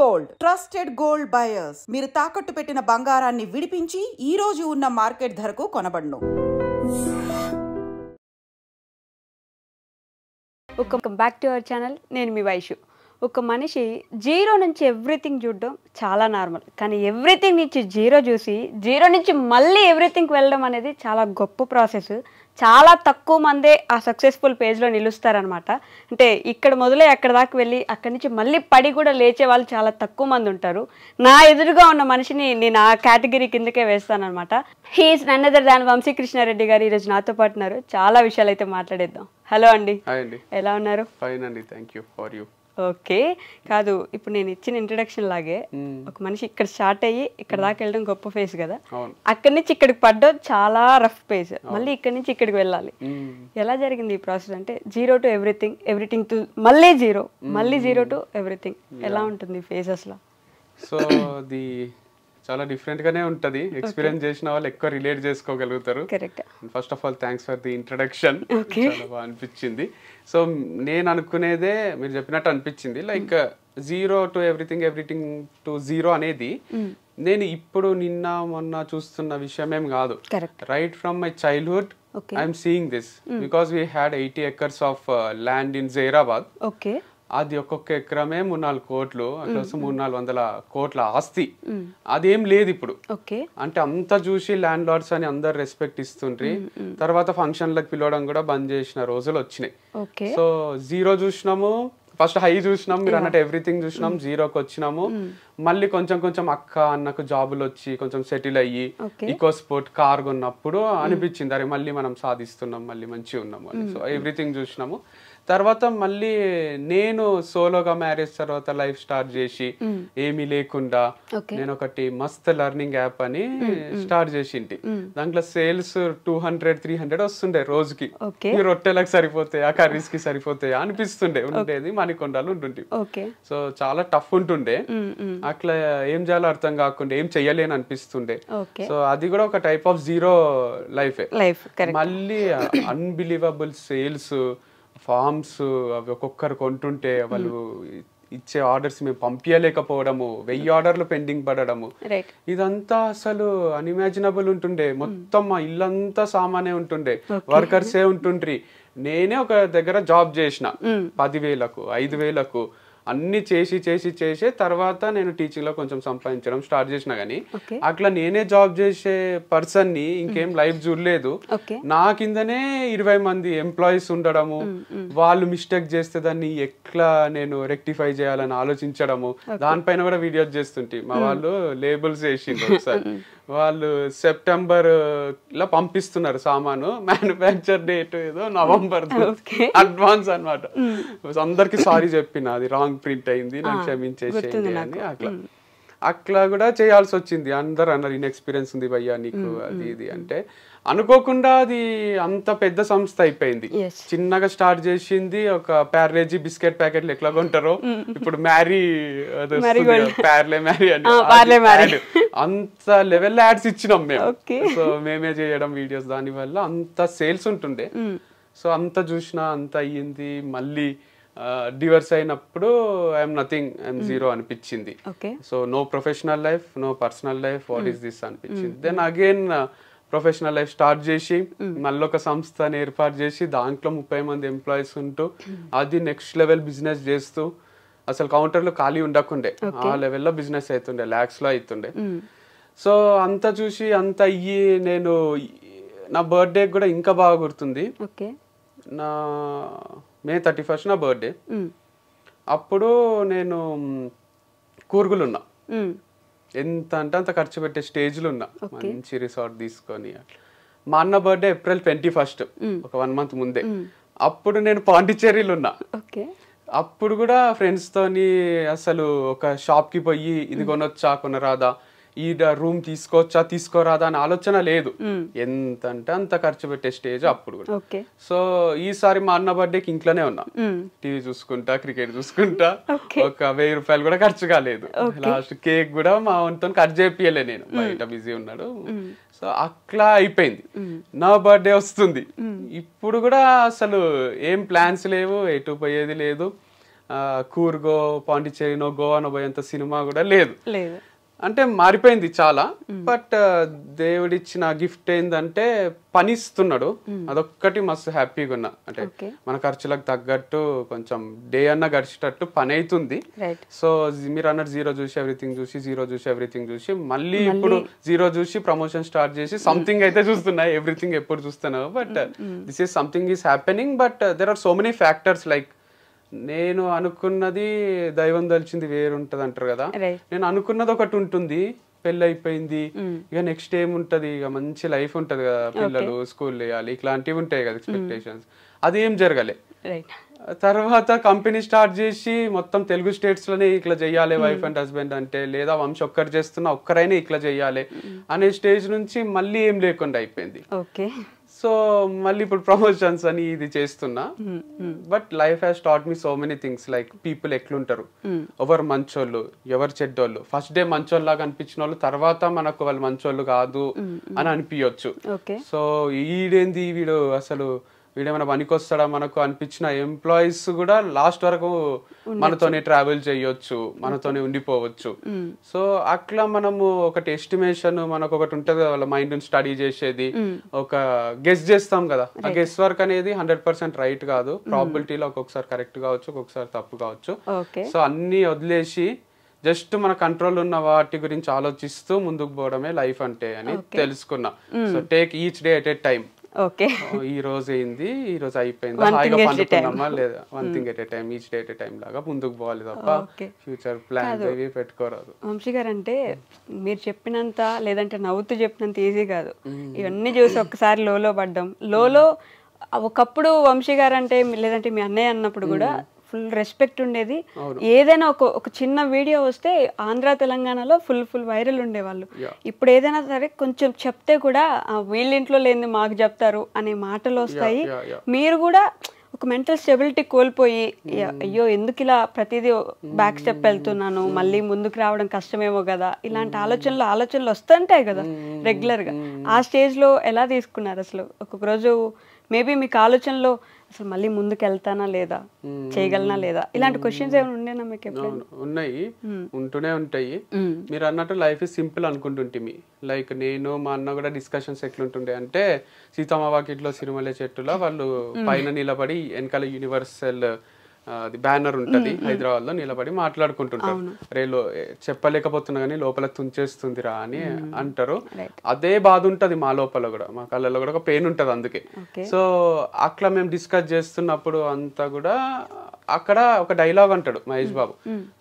Gold trusted gold buyers మీరు తాకట్టు పెట్టిన బంగారాన్ని విడిపించి ఈ రోజు ఉన్న మార్కెట్ ధరకు కొనబడును. Welcome back to our channel. నేను మీ వైషు. ఒక మనిషి జీరో నుంచి ఎవ్రీథింగ్ చూడడం చాలా నార్మల్, కానీ ఎవ్రీథింగ్ నుంచి జీరో చూసి జీరో నుంచి మళ్ళీ ఎవ్రీథింగ్కి వెళ్ళడం అనేది చాలా గొప్ప ప్రాసెస్. చాలా తక్కువ మందే ఆ సక్సెస్ఫుల్ పేజ్లో నిలుస్తారనమాట. అంటే ఇక్కడ మొదలై అక్కడ దాకా వెళ్ళి అక్కడి నుంచి మళ్ళీ పడి కూడా లేచే వాళ్ళు చాలా తక్కువ మంది ఉంటారు. నా ఎదురుగా ఉన్న మనిషిని నేను ఆ కేటగిరీ కిందకే వేస్తానమాట. He is none other than Vamsi Krishna Reddy garu ఈరోజు నాతో పాటు ఉన్నారు. చాలా విషయాలు అయితే మాట్లాడేద్దాం. హలో అండి. ఎలా ఉన్నారు? ఫైన్ అండి, thank you for you. Okay, కాదు ఇప్పుడు నేను ఇచ్చిన ఇంట్రడక్షన్ లాగే ఒక మనిషి ఇక్కడ స్టార్ట్ అయ్యి ఇక్కడ దాకా వెళ్ళడం గొప్ప ఫేజ్ కదా, అక్కడి నుంచి ఇక్కడికి పడ్డం చాలా రఫ్ ఫేజ్, మళ్ళీ ఇక్కడి నుంచి ఇక్కడికి వెళ్ళాలి. ఎలా జరిగింది ఈ ప్రాసెస్? అంటే zero to everything, everything to మళ్ళీ జీరో, మళ్ళీ జీరో టు ఎవ్రీథింగ్, ఎలా ఉంటుంది ఫేజ్ అసలు? సో అది చాలా డిఫరెంట్ గానే ఉంటది. ఎక్స్పీరియన్స్ చేసిన వాళ్ళు ఎక్కువ రిలేట్ చేసుకోగలుగుతారు. First of all thanks for the introduction. చాలా బాగా అనిపించింది. సో నేను అనుకునేదే మీరు చెప్పినట్టు అనిపించింది. Like zero to everything, everything to zero అనేది నేను ఇప్పుడు నిన్న మొన్న చూస్తున్న విషయం ఏం కాదు. Right from my childhood I'm seeing this because we had 80 acres of land in Zaheerabad. అది ఒక్కొక్క ఎకరమే 3-4 కోట్లు, అట్లా 300-400 కోట్ల ఆస్తి. అదేం లేదు ఇప్పుడు. అంటే అంతా చూసి ల్యాండ్ లార్డ్స్ అని అందరు రెస్పెక్ట్ ఇస్తుండ్రి. తర్వాత ఫంక్షన్లకు పిలవడం కూడా బంద్ చేసిన రోజులు వచ్చినాయి. సో జీరో చూసినాము, ఫస్ట్ హై చూసినాం, మీరు అన్నట్టు ఎవ్రీథింగ్ చూసినాం, జీరోకి వచ్చినాము. మళ్ళీ కొంచెం కొంచెం అక్క అన్నకు జాబులు వచ్చి కొంచెం సెటిల్ అయ్యి ఈకో స్పోర్ట్ కార్ కొన్నప్పుడు అనిపించింది అరే మళ్ళీ మనం సాధిస్తున్నాం, మళ్ళీ మంచిగా ఉన్నాము అని. సో ఎవ్రీథింగ్ చూసినాము. తర్వాత మళ్ళీ నేను సోలోగా మ్యారేజ్ తర్వాత లైఫ్ స్టార్ట్ చేసి ఏమీ లేకుండా నేను ఒకటి మస్త్ లెర్నింగ్ యాప్ అని స్టార్ట్ చేసింటి. దాంట్లో సేల్స్ 200-300 వస్తుండే రోజుకి. ఈ రొట్టెలకు సరిపోతాయి, ఆ కర్రీస్ కి సరిపోతాయి అనిపిస్తుండే. ఉండేది మణికొండలు ఉంటుండే. సో చాలా టఫ్ ఉంటుండే. అట్లా ఏం చేయాలో అర్థం కాకుండా ఏం చెయ్యలేని అనిపిస్తుండే. సో అది కూడా ఒక టైప్ ఆఫ్ జీరో లైఫ్. మళ్ళీ అన్బిలీవబుల్ సేల్స్, ఫార్మ్స్ అవి ఒక్కొక్కరు కొంటుంటే వాళ్ళు ఇచ్చే ఆర్డర్స్ మేము పంపించలేకపోవడము, 1000 ఆర్డర్లు పెండింగ్ పడడము, ఇదంతా అసలు అన్ఇమాజినబుల్ ఉంటుండే. మొత్తం మా ఇల్లంతా సామానే ఉంటుండే, వర్కర్సే ఉంటుండ్రి. నేనే ఒక దగ్గర జాబ్ చేసిన 10,000కు 5,000కు అన్ని చేసి చేసి చేసే తర్వాత నేను టీచింగ్ లో కొంచెం సంపాదించడం స్టార్ట్ చేసిన. కానీ అట్లా నేనే జాబ్ చేసే పర్సన్ ని ఇంకేం లైఫ్ చూడలేదు. నా కిందనే 20 మంది ఎంప్లాయీస్ ఉండడము, వాళ్ళు మిస్టేక్ చేస్తే దాన్ని ఎట్లా నేను రెక్టిఫై చేయాలని ఆలోచించడము, దానిపైన కూడా వీడియోస్ చేస్తుంటే మా వాళ్ళు లేబుల్స్ వేసిండ్రు. ఒకసారి వాళ్ళు సెప్టెంబర్ లో పంపిస్తున్నారు సామాను, మ్యానుఫ్యాక్చర్ డేట్ ఏదో నవంబర్ అడ్వాన్స్ అనమాట. అందరికి సారీ చెప్పిన అది రాంగ్ ప్రింట్ అయింది, నాకు క్షమించేసేయండి అని. అట్లా కూడా చేయాల్సి వచ్చింది. అందరు అన్నారు ఇన్ఎక్స్పీరియన్స్ ఉంది భయ్యా నీకు అది ఇది అంటే. అనుకోకుండా అది అంత పెద్ద సంస్థ అయిపోయింది. చిన్నగా స్టార్ట్ చేసింది ఒక ప్యార్లేజీ బిస్కెట్ ప్యాకెట్లు ఎట్లా కొంటారో ఇప్పుడు మ్యారీ ప్యార్లే మ్యారీ అంటే అంత లెవెల్ యాడ్స్ ఇచ్చినాం మేము. సో మేమే చేయడం వీడియోస్, దాని వల్ల అంత సేల్స్ ఉంటుండే. సో అంత చూసినా అంత అయ్యింది. మళ్ళీ డివర్స్ అయినప్పుడు ఐఎమ్ నథింగ్, ఐఎమ్ జీరో అనిపించింది. So no professional life, no personal life, what is this అనిపించింది. Then again professional life start చేసి మళ్ళీ ఒక సంస్థని ఏర్పాటు చేసి దాంట్లో 30 మంది ఎంప్లాయీస్ ఉంటూ అది నెక్స్ట్ లెవెల్ బిజినెస్ చేస్తూ అసలు కౌంటర్లో ఖాళీ ఉండకుండే, ఆ లెవెల్లో బిజినెస్ అవుతుండే, lakhs లో అవుతుండే. సో అంతా చూసి అంత అయ్యి నేను నా బర్త్డే కూడా ఇంకా బాగా గుర్తుంది. నా May 31st నా బర్త్డే. అప్పుడు నేను కూర్గులు ఉన్నా, ఎంత అంటే అంత ఖర్చు పెట్టే స్టేజ్లో ఉన్నా, మంచి రిసార్ట్ తీసుకొని. మా అన్న బర్త్డే April 21st, ఒక 1 month ముందే. అప్పుడు నేను పాండిచ్చేరిలో ఉన్నా. అప్పుడు కూడా ఫ్రెండ్స్ తోని అసలు ఒక షాప్ కి పోయి ఇది కొనొచ్చా కొనరాదా, ఈ రూమ్ తీసుకోవచ్చా తీసుకోరాదా అని ఆలోచన లేదు. ఎంత అంటే అంత ఖర్చు పెట్టే స్టేజ్ అప్పుడు కూడా. సో ఈసారి మా అన్న బర్త్డేకి ఇంట్లోనే ఉన్నా, టీవీ చూసుకుంటా, క్రికెట్ చూసుకుంటా. ఒక 1000 రూపాయలు కూడా ఖర్చు కాలేదు. లాస్ట్ కేక్ కూడా మా వంతో కట్ చేపియలే, నేను బయట బిజీ ఉన్నాడు. సో అట్లా అయిపోయింది. నా బర్త్డే వస్తుంది, ఇప్పుడు కూడా అసలు ఏం ప్లాన్స్ లేవు, ఎటు పోయేది లేదు. కూర్గో పాండిచేరినో గోవానో పోయేంత సినిమా కూడా లేదు. లేదు అంటే మారిపోయింది చాలా. బట్ దేవుడిచ్చిన గిఫ్ట్ ఏంటంటే పని ఇస్తున్నాడు, అదొక్కటి మస్తు హ్యాపీగా ఉన్నా. అంటే మన ఖర్చులకు తగ్గట్టు కొంచెం డే అన్న గడిచేటట్టు పని అవుతుంది. సో మీరు అన్నట్టు జీరో చూసి ఎవ్రీథింగ్ చూసి మళ్ళీ ఇప్పుడు జీరో చూసి ప్రమోషన్ స్టార్ట్ చేసి సంథింగ్ అయితే చూస్తున్నాయి. ఎవ్రీథింగ్ ఎప్పుడు చూస్తున్నావు, but this is something is happening. But there are so many factors. Like నేను అనుకున్నది దైవం దలిచింది వేరుంటది అంటారు కదా, నేను అనుకున్నది ఒకటి ఉంటుంది, పెళ్ళి అయిపోయింది, ఇక నెక్స్ట్ ఏముంటది, ఇక మంచి లైఫ్ ఉంటది కదా, పిల్లలు స్కూల్ వేయాలి, ఇట్లాంటివి ఉంటాయి కదా ఎక్స్పెక్టేషన్స్. అదేం జరగలే. తర్వాత కంపెనీ స్టార్ట్ చేసి మొత్తం తెలుగు స్టేట్స్ లోనే ఇట్లా చెయ్యాలి వైఫ్ అండ్ హస్బెండ్ అంటే, లేదా వంశ ఒక్కరు చేస్తున్నా ఒక్కరైనా ఇట్లా చెయ్యాలి అనే స్టేజ్ నుంచి మళ్ళీ ఏం లేకుండా అయిపోయింది. సో మళ్ళీ ఇప్పుడు ప్రమోషన్స్ అని ఇది చేస్తున్నా. But life has taught me so many things. Like people ఎట్లుంటారు, ఎవరు మంచోళ్ళు ఎవరు చెడ్డోళ్ళు. ఫస్ట్ డే మంచోళ్ళలాగా అనిపించిన వాళ్ళు తర్వాత మనకు వాళ్ళు మంచోళ్ళు కాదు అని అనిపించవచ్చు. సో వీడేంది వీడు అసలు వీడేమైనా పనికొస్తాడా మనకు అనిపించిన ఎంప్లాయీస్ కూడా లాస్ట్ వరకు మనతోనే ట్రావెల్ చేయొచ్చు, మనతోనే ఉండిపోవచ్చు. సో అట్లా మనము ఒకటి ఎస్టిమేషన్ మనకు ఒకటి ఉంటది కదా, వాళ్ళ మైండ్ స్టడీ చేసేది, ఒక గెస్ చేస్తాం కదా. ఆ గెస్ వర్క్ అనేది 100% రైట్ కాదు. ప్రాబిలిటీలో ఒక్కొక్కసారి కరెక్ట్ కావచ్చు, ఒక్కొక్కసారి తప్పు కావచ్చు. సో అన్ని వదిలేసి జస్ట్ మన కంట్రోల్ ఉన్న వాటి గురించి ఆలోచిస్తూ ముందుకు పోవడమే లైఫ్ అంటే అని తెలుసుకున్నా. So take each day at a time. ఈ రోజు అయింది, ఈ రోజు అయిపోయింది, హాయిగా పండుకున్నామా లేదా, one thing at a time, each day at a time లాగా ముందుకు పోవాలి తప్ప ఫ్యూచర్ ప్లాన్ అవి పెట్టుకోరాదు. వంశీ గారు అంటే మీరు చెప్పినంత లేదంటే నవ్వుతూ చెప్పినంత ఈజీ కాదు. ఇవన్నీ చూసి ఒక్కసారి లోలో పడ్డం. లోలో ఒకప్పుడు వంశీ గారు అంటే లేదంటే మీ అన్నయ్య అన్నప్పుడు కూడా ఫుల్ రెస్పెక్ట్ ఉండేది. ఏదైనా ఒక చిన్న వీడియో వస్తే ఆంధ్ర తెలంగాణలో ఫుల్ వైరల్ ఉండేవాళ్ళు. ఇప్పుడు ఏదైనా సరే కొంచెం చెప్తే కూడా వీళ్ళింట్లో లేని మాకు చెప్తారు అనే మాటలు వస్తాయి. మీరు కూడా ఒక మెంటల్ స్టెబిలిటీ కోల్పోయి అయ్యో ఎందుకు ఇలా ప్రతిదీ బ్యాక్ స్టెప్ వెళ్తున్నాను, మళ్ళీ ముందుకు రావడం కష్టమేమో కదా, ఇలాంటి ఆలోచనలు వస్తుంటాయి కదా రెగ్యులర్గా. ఆ స్టేజ్లో ఎలా తీసుకున్నారు అసలు? ఒక్కొక్క రోజు మేబీ మీకు ఆలోచనలో అసలు మళ్ళీ ముందుకు వెళ్తానా లేదా, చేయగలనా లేదా, ఇలాంటి క్వశ్చన్స్ ఏమైనా ఉండేనా మీకు? ఎప్పుడైనా ఉన్నాయి, ఉంటూనే ఉంటాయి. మీరు అన్నట్టు లైఫ్ ఇస్ సింపుల్ అనుకుంటుంటిమి. లైక్ నేను మా అన్న కూడా డిస్కషన్స్ ఎట్లుంటుండే అంటే, సీతమ్మ వాకిట్లో సిరిమల్లె చెట్టులో వాళ్ళు పైన నిలబడి వెనకాల యూనివర్సల్ బ్యానర్ ఉంటది హైదరాబాద్ లో, నిలబడి మాట్లాడుకుంటుంటారు. రేలో చెప్పలేకపోతున్నా కానీ లోపల తుంచేస్తుందిరా అని అంటారు. అదే బాధ ఉంటది మా లోపల కూడా, మా కళ్ళలో కూడా ఒక పెయిన్ ఉంటది. అందుకే సో అట్లా మేము డిస్కస్ చేస్తున్నప్పుడు అంతా కూడా అక్కడ ఒక డైలాగ్ అంటాడు మహేష్ బాబు,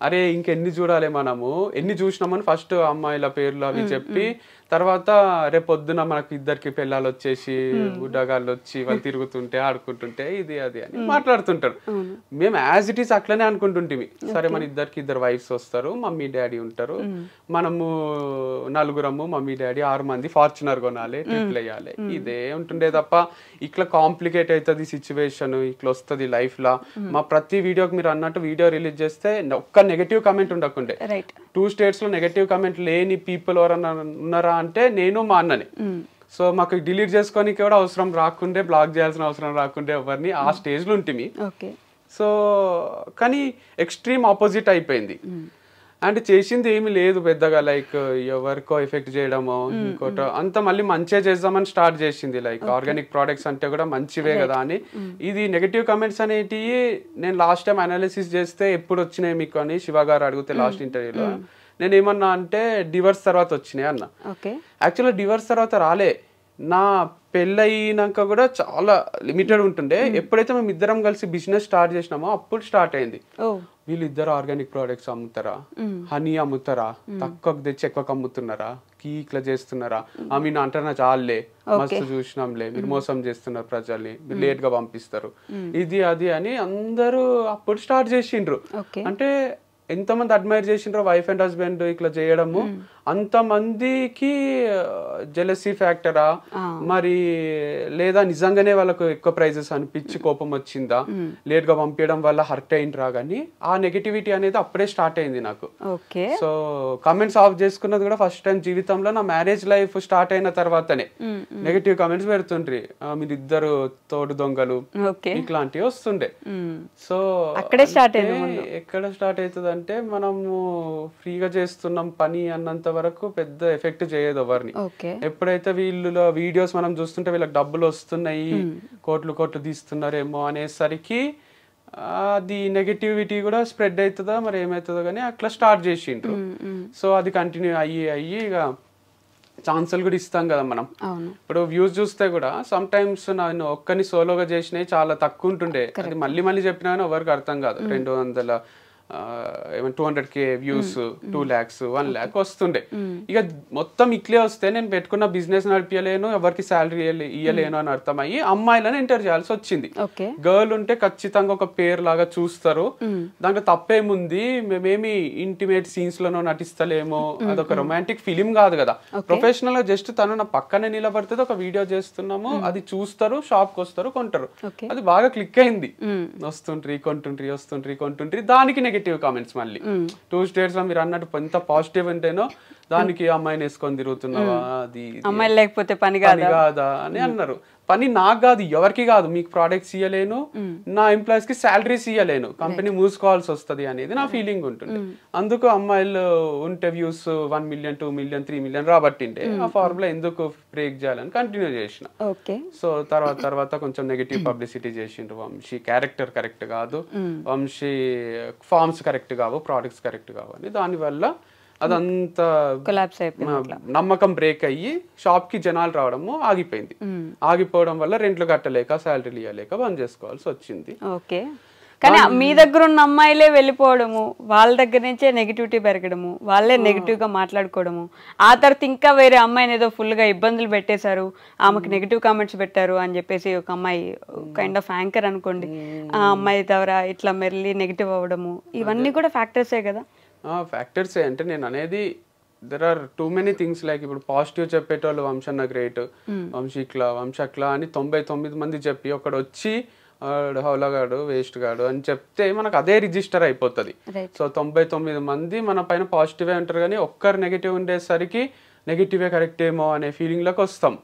అరే ఇంకెన్ని చూడాలి మనము, ఎన్ని చూసినామని ఫస్ట్ అమ్మాయిల పేర్లు అవి చెప్పి, తర్వాత రేపొద్దున మనకు ఇద్దరికి పిల్లలు వచ్చేసి గుడ్డగాళ్ళు వచ్చి వాళ్ళు తిరుగుతుంటే ఆడుకుంటుంటే ఇది అది అని మాట్లాడుతుంటారు. మేము యాజ్ ఇట్ ఈస్ అట్లనే అనుకుంటుంటిమి. సరే మన ఇద్దరికి ఇద్దరు వైఫ్స్ వస్తారు, మమ్మీ డాడీ ఉంటారు, మనము నలుగురము మమ్మీ డాడీ 6 మంది ఫార్చునర్ కొనాలి, ట్రిప్లు వేయాలి, ఇదే ఉంటుండే తప్ప ఇట్లా కాంప్లికేట్ అవుతుంది సిచ్యువేషన్, ఇట్లా వస్తుంది లైఫ్ లా. మా ప్రతి వీడియోకి మీరు అన్నట్టు వీడియో రిలీజ్ చేస్తే ఒక్క నెగటివ్ కమెంట్ ఉండకుండే. 2 states లో నెగటివ్ కమెంట్ లేని పీపుల్ ఎవరన్నా ఉన్నారా అంటే నేను మా అన్ననే. సో మాకు డిలీట్ చేసుకోనికి కూడా అవసరం రాకుండే, బ్లాక్ చేయాల్సిన అవసరం రాకుండే ఎవరిని, ఆ స్టేజ్ లో ఉంటుంది. సో కానీ ఎక్స్ట్రీమ్ ఆపోజిట్ అయిపోయింది. అంటే చేసింది ఏమి లేదు పెద్దగా, లైక్ ఎవరికో ఎఫెక్ట్ చేయడమో ఇంకోటో అంత, మళ్ళీ మంచిగా చేద్దామని స్టార్ట్ చేసింది. లైక్ ఆర్గానిక్ ప్రోడక్ట్స్ అంటే కూడా మంచివే కదా అని. ఇది నెగటివ్ కమెంట్స్ అనేటివి నేను లాస్ట్ టైం అనాలిసిస్ చేస్తే ఎప్పుడు వచ్చినాయి మీకు అని శివ గారు అడిగితే లాస్ట్ ఇంటర్వ్యూలో నేను ఏమన్నా అంటే డివర్స్ తర్వాత వచ్చినాయి అన్న. యాక్చువల్గా డివర్స్ తర్వాత రాలే, నా పెళ్ళయినాక కూడా చాలా లిమిటెడ్ ఉంటుండే. ఎప్పుడైతే మేము ఇద్దరం కలిసి బిజినెస్ స్టార్ట్ చేసినామో అప్పుడు స్టార్ట్ అయింది. వీళ్ళిద్దరు ఆర్గానిక్ ప్రోడక్ట్స్ అమ్ముతారా, హనీ అమ్ముతారా, తక్కువకు తెచ్చి ఎక్కువకు అమ్ముతున్నారా, ఇట్లా చేస్తున్నారా, మీను అంటారా చాలే మస్తు చూసినాంలే, మీరు మోసం చేస్తున్నారు ప్రజల్ని, మీరు లేట్ గా పంపిస్తారు, ఇది అది అని అందరూ అప్పుడు స్టార్ట్ చేసిండ్రు. అంటే ఎంతమంది అడ్మైర్ చేసిండ్రో వైఫ్ అండ్ హస్బెండ్ ఇట్లా చేయడము, అంతమందికి జెలసీ ఫ్యాక్టరా మరి లేదా నిజంగానే వాళ్ళకు ఎక్కువ ప్రైజెస్ అనిపించి కోపం వచ్చిందా, లేట్ గా పంపించడం వల్ల హర్ట్ అయిండ్రా, కానీ ఆ నెగటివిటీ అనేది అప్పుడే స్టార్ట్ అయింది నాకు. సో కమెంట్స్ ఆఫ్ చేసుకున్నది కూడా ఫస్ట్ టైం జీవితంలో నా మ్యారేజ్ లైఫ్ స్టార్ట్ అయిన తర్వాతనే. నెగటివ్ కమెంట్స్ పెడుతుండ్రి, మీరిద్దరు తోడు దొంగలు ఇట్లాంటివి వస్తుండే. సో ఎక్కడ స్టార్ట్ అవుతుంది అంటే, మనము ఫ్రీగా చేస్తున్నాం పని అన్నంత వరకు పెద్ద ఎఫెక్ట్ చేయదు ఎవరిని. ఎప్పుడైతే వీళ్ళు వీడియోస్ మనం చూస్తుంటే వీళ్ళకి డబ్బులు వస్తున్నాయి, కోట్లు కోట్లు తీస్తున్నారేమో అనేసరికి అది నెగటివిటీ కూడా స్ప్రెడ్ అవుతుందా మరి ఏమవుతుందో కానీ అట్లా స్టార్ట్ చేసిండ్రు. సో అది కంటిన్యూ అయ్యి ఇక ఛాన్సులు కూడా ఇస్తాం కదా మనం. ఇప్పుడు వ్యూస్ చూస్తే కూడా సమ్ టైమ్స్ నేను ఒక్కని సోలోగా చేసినవి చాలా తక్కువ ఉంటుండే, అది మళ్ళీ మళ్ళీ చెప్పినా కానీ ఎవరికి అర్థం కాదు. 200K వ్యూస్, 2 lakhs, 1 lakh వస్తుండే. ఇక మొత్తం ఇట్లే వస్తే నేను పెట్టుకున్న బిజినెస్ నడిపించలేను, ఎవరికి శాలరీ ఇయ్యలేను అని అర్థమయ్యి అమ్మాయిలను ఎంటర్ చేయాల్సి వచ్చింది. గర్ల్ ఉంటే ఖచ్చితంగా ఒక పేరు లాగా చూస్తారు, దాంట్లో తప్పేముంది, మేమేమి ఇంటిమేట్ సీన్స్ లోనో నటిస్తలేమో, అదొక రొమాంటిక్ ఫిలిం కాదు కదా. ప్రొఫెషనల్ గా జస్ట్ తను నా పక్కనే నిలబడితే ఒక వీడియో చేస్తున్నాము, అది చూస్తారు, షాప్ కి వస్తారు, కొంటారు. అది బాగా క్లిక్ అయింది, కొంటుండ్రి దానికి నెగటివ్ కామెంట్స్ మళ్ళీ 2 states లో మీరు అన్నట్టు ఎంత పాజిటివ్ ఉంటేనో దానికి అమ్మాయిని వేసుకొని తిరుగుతున్నావా, అది అమ్మాయి లేకపోతే పని కాదా అని అన్నారు. పని నాకు కాదు, ఎవరికి కాదు, మీకు ప్రోడక్ట్స్ ఇయ్యలేను, నా ఎంప్లాయీస్ కి శాలరీస్ ఇయ్యలేను, కంపెనీ మూసుకోవాల్సి వస్తుంది అనేది నా ఫీలింగ్ ఉంటుంది. అందుకు అమ్మాయిలు ఉంటే వ్యూస్ 1 million, 2 million, 3 million రాబట్టింటే ఆ ఫార్ములా ఎందుకు బ్రేక్ చేయాలని కంటిన్యూ చేసిన. సో తర్వాత కొంచెం నెగటివ్ పబ్లిసిటీ చేసిండ్రు, వంశీ క్యారెక్టర్ కరెక్ట్ కాదు, వంశీ ఫార్మ్స్ కరెక్ట్ కావు, ప్రోడక్ట్స్ కరెక్ట్ కావు అని. దానివల్ల అదంతా నమ్మకం బ్రేక్ అయ్యి షాప్ కి జనాలు రావడము ఆగిపోయింది. ఆగిపోవడం వల్ల రెంట్లు కట్టలేక, శాలరీలు ఇవ్వలేక బంద్ చేసుకోవాల్సి వచ్చింది. కానీ మీ దగ్గర ఉన్న అమ్మాయిలే వెళ్ళిపోవడము, వాళ్ళ దగ్గర నుంచే నెగిటివిటీ పెరగడము, వాళ్ళే నెగిటివ్ గా మాట్లాడుకోవడము, ఆ తర్వాత ఇంకా వేరే అమ్మాయిని ఏదో ఫుల్ గా ఇబ్బందులు పెట్టేశారు, ఆమెకు నెగిటివ్ కామెంట్స్ పెట్టారు అని చెప్పేసి ఒక అమ్మాయి కైండ్ ఆఫ్ యాంకర్ అనుకోండి, ఆ అమ్మాయి ద్వారా ఇట్లా మెల్లి నెగిటివ్ అవ్వడము, ఇవన్నీ కూడా ఫ్యాక్టర్సే కదా. ఫ్యాక్టర్సే అంటే నేను అనేది there are too many things. Like ఇప్పుడు పాజిటివ్ చెప్పేటోళ్ళు వంశన్న గ్రేట్, వంశక్లా అని 99 మంది చెప్పి ఒకడు వచ్చి హౌలగాడు, వేస్ట్ గాడు అని చెప్తే మనకు అదే రిజిస్టర్ అయిపోతుంది. సో 99 మంది మన పైన పాజిటివే ఉంటారు, కానీ ఒక్కరు నెగిటివ్ ఉండేసరికి నెగిటివే కరెక్ట్ ఏమో అనే ఫీలింగ్ లోకి వస్తాం.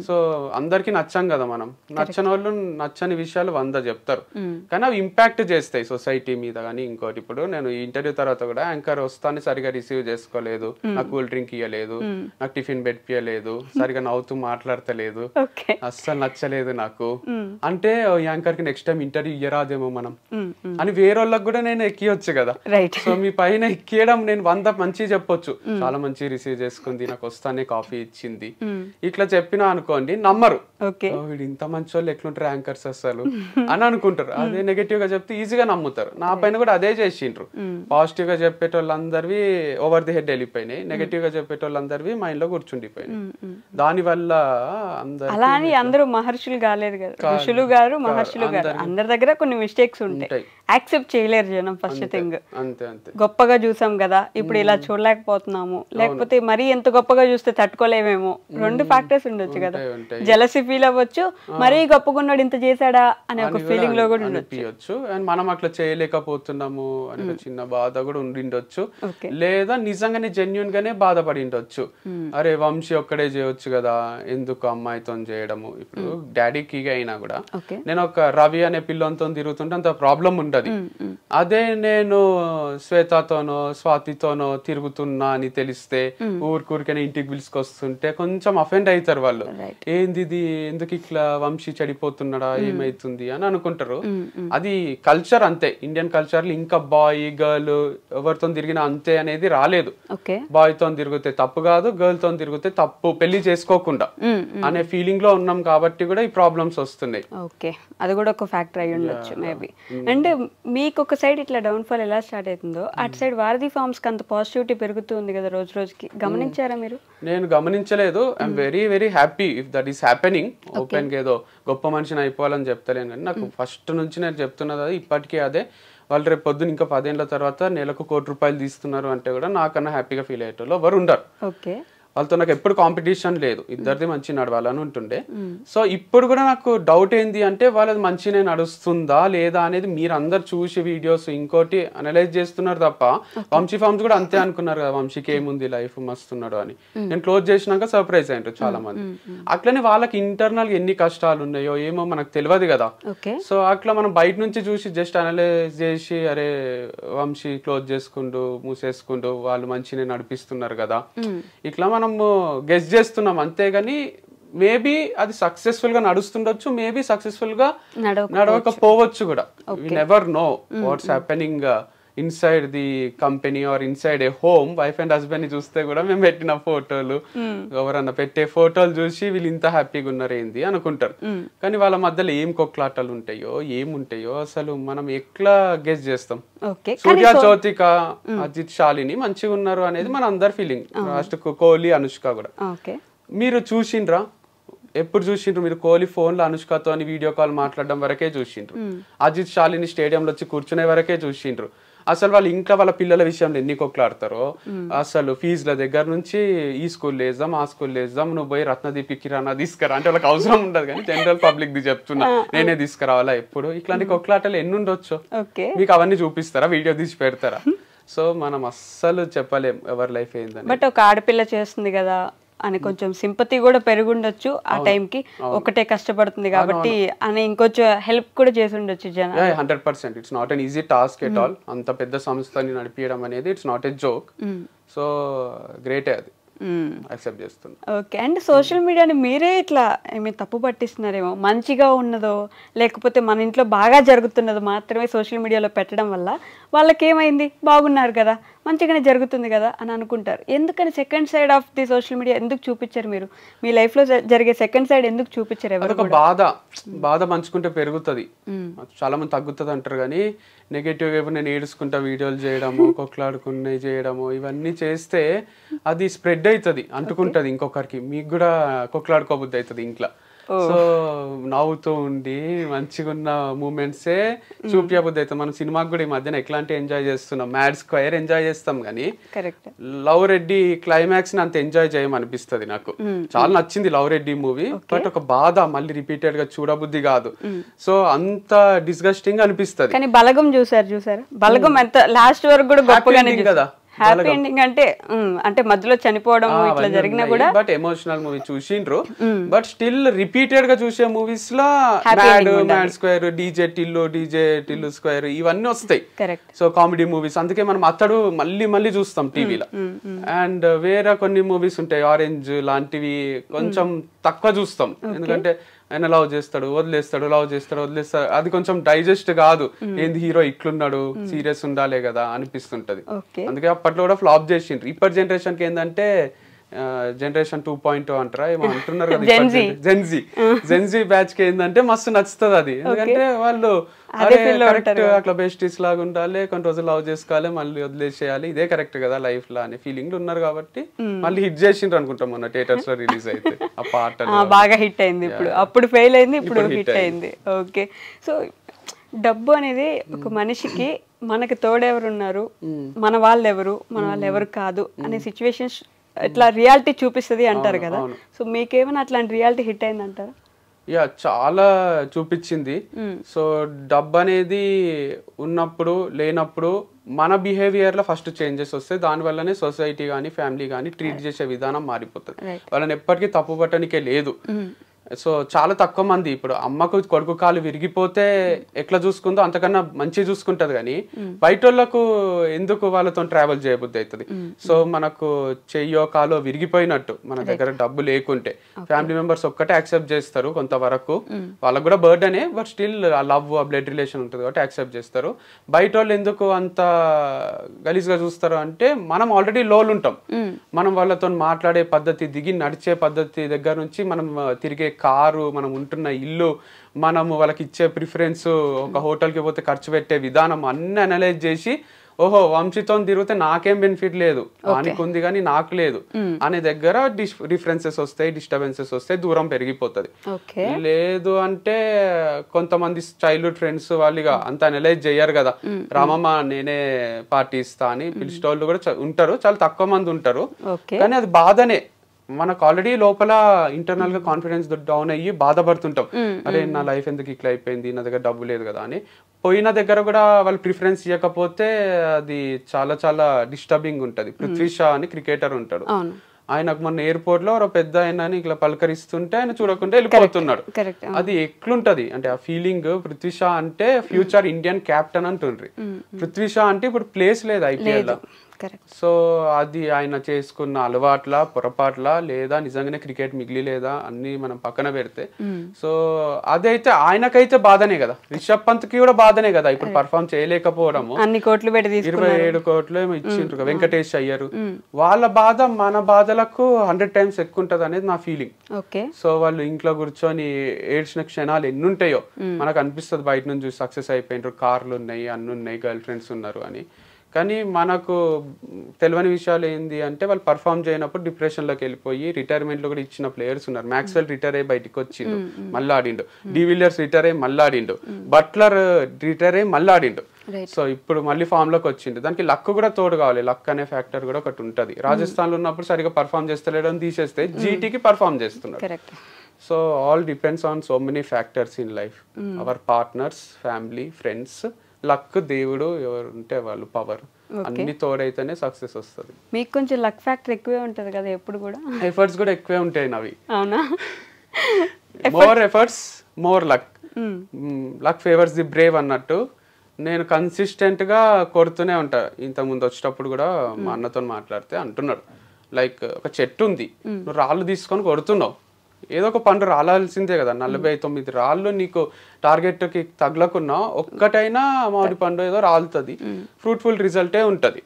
సో అందరికి నచ్చం కదా మనం, నచ్చని వాళ్ళు నచ్చని విషయాలు 100 చెప్తారు, కానీ అవి ఇంపాక్ట్ చేస్తాయి సొసైటీ మీద. కానీ ఇంకోటి, ఇప్పుడు నేను ఈ ఇంటర్వ్యూ తర్వాత కూడా యాంకర్ వస్తాను సరిగా రిసీవ్ చేసుకోలేదు, నాకు కూల్ డ్రింక్ ఇవ్వలేదు, నాకు టిఫిన్ పెట్టియలేదు, సరిగా నవ్వుతూ మాట్లాడతలేదు, అస్సలు నచ్చలేదు నాకు అంటే యాంకర్ కి నెక్స్ట్ టైం ఇంటర్వ్యూ ఇయ్యరాదేమో మనం అని వేరే వాళ్ళకి కూడా నేను ఎక్కియొచ్చు కదా. సో మీ పైన ఎక్కియడం నేను 100 మంచి చెప్పొచ్చు, చాలా మంచి రిసీవ్ చేసుకుంది, నాకు వస్తానే కాఫీ ఇచ్చింది, ఇట్లా చెప్పినా అనుకోండి నమ్మరు, వీడు ఇంత మంచి వాళ్ళు ఎట్లుంటారు యాంకర్స్ అసలు అని అనుకుంటారు. అదే నెగటివ్ గా చెప్తే ఈజీగా నమ్ముతారు. నా పైన కూడా అదే చేసిండ్రు. పాజిటివ్ గా చెప్పేటోళ్ళందరివి ఓవర్ ది హెడ్ వెళ్ళిపోయినాయి, నెగటివ్ గా చెప్పేటోళ్ళందరివి మైండ్ లో కూర్చుండిపోయినాయి. దాని వల్ల అందరూ మహర్షులు కాలేదు కదా, ఋషులు గారు మహర్షులు గారు, అందరి దగ్గర కొన్ని మిస్టేక్స్ ఉంటాయి, యాక్సెప్ట్ చేయలేరు జనం. ఫస్ట్ థింగ్ గొప్పగా చూసాం కదా, ఇప్పుడు ఇలా చూడలేకపోతున్నాము, లేకపోతే మరీ ఎంత గొప్పగా చూస్తే తట్టుకోలేమేమో, 2 ఫ్యాక్టర్స్ ఉండొచ్చు కదా. జెలసీ ఫీల్ అవ్వచ్చు, మరీ గొప్పగా ఉన్నాడు ఇంత చేశాడా అనే ఒక ఫీలింగ్ లో కూడా ఉండొచ్చు, అండ్ మనం అట్లా చేయలేకపోతున్నాము అనే చిన్న బాధ కూడా ఉండిండొచ్చు, లేదా నిజంగానే జెన్యున్ గానే బాధపడి ఉండొచ్చు. అరే వంశీ ఒక్కడే చేయొచ్చు కదా, ఎందుకు అమ్మాయితో చేయడము. ఇప్పుడు డాడీకి అయినా కూడా నేను ఒక రవి అనే పిల్లలతో తిరుగుతుంటే అంత ప్రాబ్లం ఉండదు. అదే నేను శ్వేతతోనో స్వాతితోనో తిరుగుతున్నా అని తెలిస్తే ఊరికనే ఇంటికి పిలుచుకొస్తుంటే కొంచెం అఫెండ్ అవుతారు వాళ్ళు. ఏంది ఇది, ఎందుకు ఇట్లా వంశీ చెడిపోతున్నాడా, ఏమైతుంది అని అనుకుంటారు. అది కల్చర్ అంతే, ఇండియన్ కల్చర్ లో ఇంకా బాయ్ గర్ల్ ఎవరితో తిరిగినా అంతే అనేది రాలేదు. బాయ్ తో తిరిగితే తప్పు కాదు, గర్ల్ తో తిరిగితే తప్పు, పెళ్లి చేసుకోకుండా అనే ఫీలింగ్ లో ఉన్నాం కాబట్టి కూడా ఈ ప్రాబ్లమ్స్ వస్తున్నాయి. ఓకే, అది కూడా ఒక ఫ్యాక్టర్ అయి ఉండొచ్చు మేబీ. అంటే మీకు ఒక సైడ్ ఇట్లా డౌన్ ఫాల్ ఎలా స్టార్ట్ అవుతుందో అటు సైడ్ వారధి ఫార్మ్స్ కి అంత పాజిటివిటీ పెరుగుతుంది కదా రోజు రోజుకి, గమనించారా మీరు? నేను గమనించలేదు. I'm very very happy if that is happening. Open గా ఏదో గొప్ప మనిషిని అయిపోవాలని చెప్తలేను, కానీ నాకు ఫస్ట్ నుంచి నేను చెప్తున్నది అది ఇప్పటికీ అదే. వాళ్ళు రేపు పొద్దున ఇంకా 10 ఏళ్ల తర్వాత నెలకు ₹1 కోటి తీస్తున్నారు అంటే కూడా నాకన్నా హ్యాపీగా ఫీల్ అయ్యేటోళ్ళు ఎవరు ఉండరు. వాళ్ళతో నాకు ఎప్పుడు కాంపిటీషన్ లేదు, ఇద్దరిది మంచి నడవాలని ఉంటుండే. సో ఇప్పుడు కూడా నాకు డౌట్ ఏంది అంటే వాళ్ళది మంచిగా నడుస్తుందా లేదా అనేది మీరు అందరు చూసి వీడియోస్ ఇంకోటి అనలైజ్ చేస్తున్నారు తప్ప వంశీ ఫార్మ్స్ కూడా అంతే అనుకున్నారు కదా, వంశీకి ఏముంది లైఫ్ మస్తున్నాడు అని. నేను క్లోజ్ చేసినాక సర్ప్రైజ్ అయ్యారు చాలా మంది. అట్లనే వాళ్ళకి ఇంటర్నల్ గా ఎన్ని కష్టాలు ఉన్నాయో ఏమో మనకు తెలియదు కదా. సో అట్లా మనం బయట నుంచి చూసి జస్ట్ అనలైజ్ చేసి అరే వంశీ క్లోజ్ చేసుకుంటూ మూసేసుకుంటూ వాళ్ళు మంచిగా నడిపిస్తున్నారు కదా ఇట్లా మనం గెస్ చేస్తున్నాం అంతేగాని మేబీ అది సక్సెస్ఫుల్ గా నడుస్తుండొచ్చు, మేబీ సక్సెస్ఫుల్ గా నడవకపోవచ్చు కూడా. We never know what's happening inside the company or inside a home. Wife and husband ని చూస్తే కూడా మేము పెట్టిన ఫోటోలు ఎవరన్నా పెట్టే ఫోటోలు చూసి వీళ్ళు ఇంత హ్యాపీగా ఉన్నారు ఏంది అనుకుంటారు. కానీ వాళ్ళ మధ్యలో ఏం కొట్లాటలు ఉంటాయో ఏముంటాయో అసలు మనం ఎట్లా గెస్ చేస్తాం. సూర్య జ్యోతిక అజిత్ శాలిని మంచిగా ఉన్నారు అనేది మన అందరి ఫీలింగ్. లాస్ట్ కోహ్లీ అనుష్క కూడా మీరు చూసిండ్రా? ఎప్పుడు చూసిండ్రు మీరు? కోహ్లీ ఫోన్ లో అనుష్కతో వీడియో కాల్ మాట్లాడడం వరకే చూసిండ్రు. అజిత్ శాలిని స్టేడియంలో వచ్చి కూర్చునే వరకే చూసిండ్రు. అసలు వాళ్ళు ఇంకా వాళ్ళ పిల్లల విషయంలో ఎన్ని కొట్లాడతారో అసలు ఫీజుల దగ్గర నుంచి ఈ స్కూల్ వేద్దాం ఆ స్కూల్ వేద్దాం నువ్వు పోయి రత్నదీప్ కిరాణా తీసుకురా అంటే వాళ్ళకి అవసరం ఉండదు. కానీ జనరల్ పబ్లిక్ ది చెప్తున్నా నేనే తీసుకురావాలా ఎప్పుడు ఇట్లాంటి కొట్లాటలు ఎన్ని ఉండొచ్చు మీకు అవన్నీ చూపిస్తారా వీడియో తీసి పెడతారా? సో మనం అస్సలు చెప్పలేం ఎవరి లైఫ్ ఏందని. బట్ ఒక ఆడపిల్ల చేస్తుంది కదా అని కొంచెం సింపతి కూడా పెరుగుండొచ్చు ఆ టైంకి, ఒకటే కష్టపడుతుంది కాబట్టి అని ఇంకొంచెం హెల్ప్ కూడా చేసి ఉండొచ్చు జనాలు. 100% it's not an easy task at all. అంత పెద్ద సంస్థని నడిపించడం అనేది it's not a joke. So గ్రేటే అది యాక్సెప్ట్ చేస్తుంది. ఓకే. అండ్ సోషల్ మీడియాని మీరే ఇట్లా ఏమైనా తప్పు పట్టిస్తున్నారేమో, మంచిగా ఉన్నదో లేకపోతే మన ఇంట్లో బాగా జరుగుతున్నదో మాత్రమే సోషల్ మీడియాలో పెట్టడం వల్ల వాళ్ళకి ఏమైంది బాగున్నారు కదా మంచిగానే జరుగుతుంది కదా అని అనుకుంటారు. ఎందుకని second side of the social media ఎందుకు చూపించారు మీరు? మీ లైఫ్ లో జరిగే సెకండ్ సైడ్ ఎందుకు చూపించారు? ఎవరు బాధ పంచుకుంటే పెరుగుతుంది, చాలా మంది తగ్గుతుంది అంటారు. కానీ నెగటివ్ గా నేను ఏడుచుకుంటా వీడియోలు చేయడము కొట్లాడుకునే చేయడము ఇవన్నీ చేస్తే అది స్ప్రెడ్ అవుతుంది, అంటుకుంటది ఇంకొకరికి. మీకు కూడా కొట్లాడుకోబుద్ది అవుతుంది ఇంట్లో. సో నవ్వుతూ ఉండి మంచిగా ఉన్న మూమెంట్సే చూపించబుద్ది అవుతుంది. మనం సినిమాకి కూడా ఈ మధ్యన ఎట్లాంటి ఎంజాయ్ చేస్తున్నాం, మ్యాడ్ స్క్వేర్ ఎంజాయ్ చేస్తాం కానీ లవ్ రెడ్డి క్లైమాక్స్ ని అంత ఎంజాయ్ చేయమనిపిస్తుంది నాకు. చాలా నచ్చింది లవ్ రెడ్డి మూవీ, బట్ ఒక బాధ మళ్ళీ రిపీటెడ్ గా చూడబుద్ధి కాదు. సో అంత డిస్గస్టింగ్ అనిపిస్తుంది. కానీ బలగం చూసారు బలగం ఎంత లాస్ట్ వరకు కూడా గొప్పగానే కదా. హ్యాపీ ఎండింగ్ అంటే మధ్యలో చనిపోవడం ఇట్లా జరిగినా కూడా బట్ ఎమోషనల్ మూవీ చూసిండ్రు. బట్ స్టిల్ రిపీటెడ్ గా చూసే మూవీస్ లో mad square, DJ Tillu square ఇవన్నీ వస్తాయి. సో కామెడీ మూవీస్, అందుకే మనం అతడు మళ్ళీ చూస్తాం టీవీలో. అండ్ వేరే కొన్ని మూవీస్ ఉంటాయి ఆరెంజ్ లాంటివి కొంచెం తక్కువ చూస్తాం, ఎందుకంటే ఆయన లవ్ చేస్తాడు వదిలేస్తాడు అది కొంచెం డైజెస్ట్ కాదు. ఏంది హీరో ఇట్లున్నాడు సీరియస్ ఉండాలే కదా అనిపిస్తుంటది. అందుకే అప్పట్లో కూడా ఫ్లాప్ చేసిండ్రు. ఇప్పటి జనరేషన్ కి ఏంటంటే జనరేషన్ 2.0 అంటారా ఏమో అంటున్నారు కదా, జెన్జీ బ్యాచ్ కి ఏంటంటే మస్తు నచ్చుతుంది అది. ఎందుకంటే వాళ్ళు అట్లా బెస్టీస్ లాగా ఉండాలి, కొన్ని రోజులు లవ్ చేసుకోవాలి మళ్ళీ వదిలేసేయాలి, ఇదే కరెక్ట్ కదా లైఫ్ లో అనే ఫీలింగ్ ఉన్నారు కాబట్టి మళ్ళీ హిట్ చేసిండ్రు అనుకుంటాం. మొన్న థియేటర్స్ లో రిలీజ్ అయితే ఆ పాట బాగా హిట్ అయింది. ఇప్పుడు అప్పుడు ఫెయిల్ అయింది, ఇప్పుడు హిట్ అయింది. ఓకే. సో డబ్బు అనేది ఒక మనిషికి మనకి తోడెవరు ఉన్నారు, మన వాళ్ళు ఎవరు కాదు అనే సిచ్యువేషన్స్ ఇట్లా రియాలిటీ చూపిస్తుంది అంటారు కదా. సో మీకేమైనా అట్లాంటి రియాలిటీ హిట్ అయింది అంటారా? చాలా చూపించింది. సో డబ్బు అనేది ఉన్నప్పుడు లేనప్పుడు మన బిహేవియర్ లో ఫస్ట్ చేంజెస్ వస్తాయి, దాని వల్లనే సొసైటీ కానీ ఫ్యామిలీ కానీ ట్రీట్ చేసే విధానం మారిపోతుంది. వాళ్ళని ఎప్పటికీ తప్పు పట్టడానికే లేదు. సో చాలా తక్కువ మంది ఇప్పుడు అమ్మకు కొడుకు కాలు విరిగిపోతే ఎట్లా చూసుకుందో అంతకన్నా మంచి చూసుకుంటది, కానీ బయట వాళ్ళకు ఎందుకు వాళ్ళతో ట్రావెల్ చేయబుద్ధి అవుతుంది. సో మనకు చెయ్యో కాలో విరిగిపోయినట్టు మన దగ్గర డబ్బు లేకుంటే ఫ్యామిలీ మెంబర్స్ ఒక్కటే యాక్సెప్ట్ చేస్తారు కొంతవరకు, వాళ్ళకు కూడా బర్డనే, బట్ స్టిల్ ఆ లవ్ ఆ బ్లడ్ రిలేషన్ ఉంటుంది కాబట్టి యాక్సెప్ట్ చేస్తారు. బయట వాళ్ళు ఎందుకు అంత గలీజ్ గా చూస్తారు అంటే మనం ఆల్రెడీ లోలు ఉంటాం, మనం వాళ్ళతో మాట్లాడే పద్ధతి దిగి నడిచే పద్ధతి దగ్గర నుంచి మనం తిరిగే కారు మనం ఉంటున్న ఇల్లు మనము వాళ్ళకి ఇచ్చే ప్రిఫరెన్స్ ఒక హోటల్కి పోతే ఖర్చు పెట్టే విధానం అన్ని అనలైజ్ చేసి ఓహో వంశీతో తిరిగితే నాకేం బెనిఫిట్ లేదు, వానికి ఉంది కానీ నాకు లేదు అనే దగ్గర డిఫరెన్సెస్ వస్తాయి, డిస్టర్బెన్సెస్ వస్తాయి, దూరం పెరిగిపోతుంది. లేదు అంటే కొంతమంది చైల్డ్హుడ్ ఫ్రెండ్స్ వాళ్ళు అంత అనలైజ్ చెయ్యరు కదా, రామమ్మ నేనే పార్టీ ఇస్తా అని పిలిచేవాళ్ళు కూడా ఉంటారు, చాలా తక్కువ మంది ఉంటారు. కానీ అది బాధనే, మనకు ఆల్రెడీ లోపల ఇంటర్నల్ గా కాన్ఫిడెన్స్ డౌన్ అయ్యి బాధపడుతుంటాం, అరే నా లైఫ్ ఎందుకు ఇట్లా అయిపోయింది, నా దగ్గర డబ్బు లేదు కదా అని. పోయిన దగ్గర కూడా వాళ్ళు ప్రిఫరెన్స్ ఇవ్వకపోతే అది చాలా చాలా డిస్టర్బింగ్ ఉంటది. పృథ్వీ షా అని క్రికెటర్ ఉంటాడు, ఆయనకు మొన్న ఎయిర్పోర్ట్ లో ఒక పెద్ద ఆయన ఇట్లా పలకరిస్తుంటే ఆయన చూడకుండా వెళ్ళిపోతున్నాడు. అది ఎట్లుంటది అంటే ఆ ఫీలింగ్. పృథ్వీ షా అంటే ఫ్యూచర్ ఇండియన్ కెప్టెన్ అంటుండ్రి, పృథ్వీ షా అంటే ఇప్పుడు ప్లేస్ లేదు ఐపీఎల్ లో. సో అది ఆయన చేసుకున్న అలవాట్ల పొరపాట్ల లేదా నిజంగానే క్రికెట్ మిగిలి లేదా అన్ని మనం పక్కన పెడితే, సో అదైతే ఆయనకైతే బాధనే కదా, రిషబ్ పంత్ కి కూడా బాధనే కదా ఇప్పుడు పర్ఫామ్ చేయలేకపోవడము. అన్ని కోట్లు పెట్టి 27 కోట్లు ఏమో ఇచ్చిండ్రు వెంకటేష్ అయ్యారు. వాళ్ళ బాధ మన బాధలకు 100 times ఎక్కువ ఉంటది అనేది నా ఫీలింగ్. సో వాళ్ళు ఇంట్లో కూర్చొని ఏడ్చిన క్షణాలు ఎన్ని ఉంటాయో మనకు అనిపిస్తుంది బయట నుంచి సక్సెస్ అయిపోయినారు, కార్లు ఉన్నాయి, అన్ని ఉన్నాయి, గర్ల్ ఫ్రెండ్స్ ఉన్నారు అని. కానీ మనకు తెలియని విషయాలు ఏంది అంటే వాళ్ళు పర్ఫామ్ చేయనప్పుడు డిప్రెషన్లోకి వెళ్ళిపోయి రిటైర్మెంట్లో కూడా ఇచ్చిన ప్లేయర్స్ ఉన్నారు. మ్యాక్స్వెల్ రిటైర్ అయ్యి బయటకు వచ్చిండు, మళ్ళీ ఆడిండు. డివిలియర్స్ రిటైర్ అయ్యి మళ్ళీ ఆడిండు. బట్లర్ రిటైర్ అయ్యి మళ్ళీ ఆడిండు. సో ఇప్పుడు మళ్ళీ ఫామ్ లోకి వచ్చిండు. దానికి లక్ కూడా తోడు కావాలి, లక్ అనే ఫ్యాక్టర్ కూడా ఒకటి ఉంటది. రాజస్థాన్ లో ఉన్నప్పుడు సరిగా పర్ఫామ్ చేస్తలేడు అని తీసేస్తే జీటీకి పర్ఫామ్ చేస్తున్నాడు. So all depends on so many factors in life, our partners, family, friends, luck, దేవుడు ఎవరు ఉంటే వాళ్ళు, పవర్, అన్ని తోడైతేనే సక్సెస్ వస్తుంది. మీకు కొంచెం లక్ ఫ్యాక్టర్ ఎక్కువే ఉంటది కదా ఎప్పుడు కూడా, ఎఫర్ట్స్ కూడా ఎక్కువే ఉంటాయి నవి. అవునా? More efforts more luck, luck favours the Brave అన్నట్టు నేను కన్సిస్టెంట్ గా కొడుతూనే ఉంటా. ఇంతకుముందు వచ్చేటప్పుడు కూడా మా అన్నతో మాట్లాడితే అంటున్నాడు, లైక్ ఒక చెట్టు ఉంది, నువ్వు రాళ్ళు తీసుకొని కొడుతున్నావు, ఏదో ఒక పండు రాలాల్సిందే కదా. 49 రాళ్ళు నీకు టార్గెట్ కి తగలకున్నా ఒక్కటైనా మామిడి పండు ఏదో రాలుతుంది, ఫ్రూట్ఫుల్ రిజల్టే ఉంటది.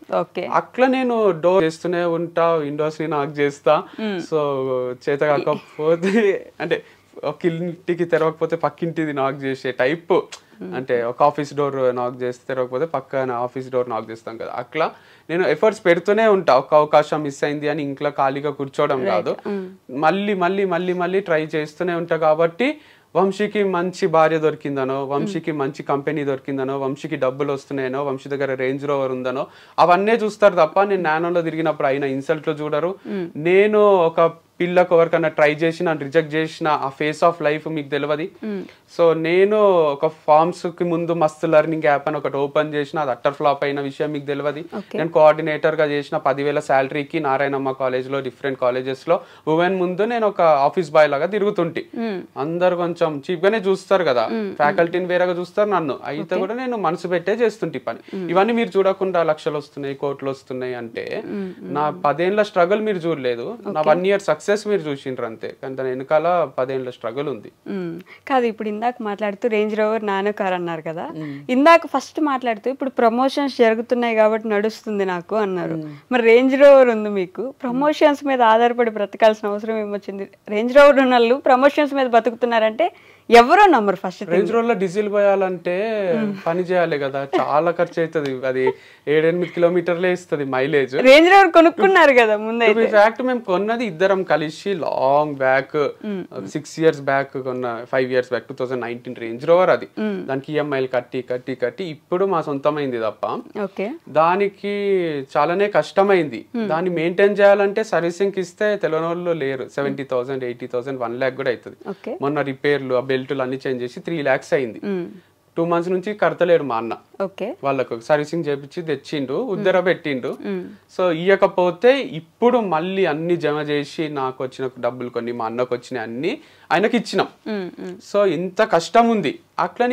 అట్లా నేను డోర్ చేస్తూనే ఉంటా, విండోస్ ని నాక్ చేస్తా. సో చేత కాకపోతే అంటే ఒక ఇంటికి తెరవకపోతే పక్కింటిది నాక్ చేసే టైప్, అంటే ఒక ఆఫీస్ డోర్ నాక్ చేస్తే తెరవకపోతే పక్కన ఆఫీస్ డోర్ నాక్ చేస్తాం కదా, అట్లా నేను ఎఫర్ట్స్ పెడుతూనే ఉంటా. ఒక అవకాశం మిస్ అయింది అని ఇంట్లో ఖాళీగా కూర్చోవడం కాదు, మళ్ళీ మళ్ళీ మళ్ళీ మళ్ళీ ట్రై చేస్తూనే ఉంటా. కాబట్టి వంశీకి మంచి భార్య దొరికిందనో, వంశీకి మంచి కంపెనీ దొరికిందనో, వంశీకి డబ్బులు వస్తున్నాయనో, వంశీ దగ్గర రేంజ్ రోవర్ ఉందనో అవన్నీ చూస్తారు తప్ప నేను నానోలో తిరిగినప్పుడు అయిన ఇన్సల్ట్లు చూడరు. నేను ఒక పిల్లకు ఎవరికన్నా ట్రై చేసి నన్ను రిజెక్ట్ చేసిన ఆ ఫేస్ ఆఫ్ లైఫ్ మీకు తెలియదు. సో నేను ఒక ఫార్మ్స్ కి ముందు మస్తు లెర్నింగ్ యాప్ అని ఒకటి ఓపెన్ చేసిన, అది అట్టర్ ఫ్లాప్ అయిన విషయం మీకు తెలియదు. నేను కోఆర్డినేటర్ గా చేసిన 10,000 శాలరీకి నారాయణమ్మ కాలేజ్ లో, డిఫరెంట్ కాలేజెస్ లో ఉమెన్ ముందు నేను ఒక ఆఫీస్ బాయ్ లాగా తిరుగుతుంటి. అందరు కొంచెం చీప్ గానే చూస్తారు కదా, ఫ్యాకల్టీని వేరేగా చూస్తారు, నన్ను అయితే కూడా నేను మనసు పెట్టే చేస్తుంటే పని. ఇవన్నీ మీరు చూడకుండా లక్షలు వస్తున్నాయి, కోట్లు వస్తున్నాయి అంటే నా 10 ఏళ్ల స్ట్రగుల్ మీరు చూడలేదు, నా 1 year సక్సెస్ మీరు చూసిండ్రు అంతే. కానీ దాని వెనకాల 10 ఏళ్ల స్ట్రగుల్ ఉంది. కాదు, ఇప్పుడు ఇందాక మాట్లాడుతూ రేంజ్ రోవర్, నానో కార్ అన్నారు కదా, ఇందాక ఫస్ట్ మాట్లాడుతూ ఇప్పుడు ప్రమోషన్స్ జరుగుతున్నాయి కాబట్టి నడుస్తుంది నాకు అన్నారు. మరి రేంజ్ రోవర్ ఉంది మీకు, ప్రమోషన్స్ మీద ఆధారపడి బ్రతకాల్సిన అవసరం ఏమొచ్చింది? రేంజ్ రోవర్ ఉన్న వాళ్ళు ప్రమోషన్స్ మీద బతుకుతున్నారంటే ఎవరో నమ్మరు. ఫస్ట్ రేంజ్ రోవర్ లో డీజిల్ పోయాలంటే పని చేయాలి కదా, చాలా ఖర్చు అవుతుంది. అది 7-8 కిలోమీటర్లే ఇస్తుంది మైలేజ్. రేంజ్ రోవర్ కొనుక్కున్నారు కదా ముందు? ఫ్యాక్ట్ మేము కొన్నది ఇద్దరం కలిసి లాంగ్ బ్యాక్, 6 years బ్యాక్ కొన్న, 5 years బ్యాక్ 2019 రేంజ్ రోవర్. అది దానికి ఈఎంఐలు కట్టి కట్టి కట్టి ఇప్పుడు మా సొంతమైంది తప్ప దానికి చాలానే కష్టమైంది. దాన్ని మెయింటైన్ చేయాలంటే సర్వీసింగ్ ఇస్తే తెలియని వాళ్ళు లేరు. 70,000, 80,000, 1 lakh కూడా అవుతుంది. మొన్న రిపేర్లు, ఆ బెల్ట్లు అన్ని చేంజ్ చేసి 3 lakhs అయింది. 2 months నుంచి కడతలేడు మా అన్న. వాళ్ళకు సర్వీసింగ్ చేపించి తెచ్చిండు, ఉద్దర పెట్టిండు. సో ఇయ్యకపోతే ఇప్పుడు మళ్ళీ అన్ని జమ చేసి నాకు వచ్చిన డబ్బులు కొన్ని, మా అన్నకు వచ్చిన అన్ని ఆయనకి ఇచ్చినాం. సో ఇంత కష్టం ఉంది. అట్లని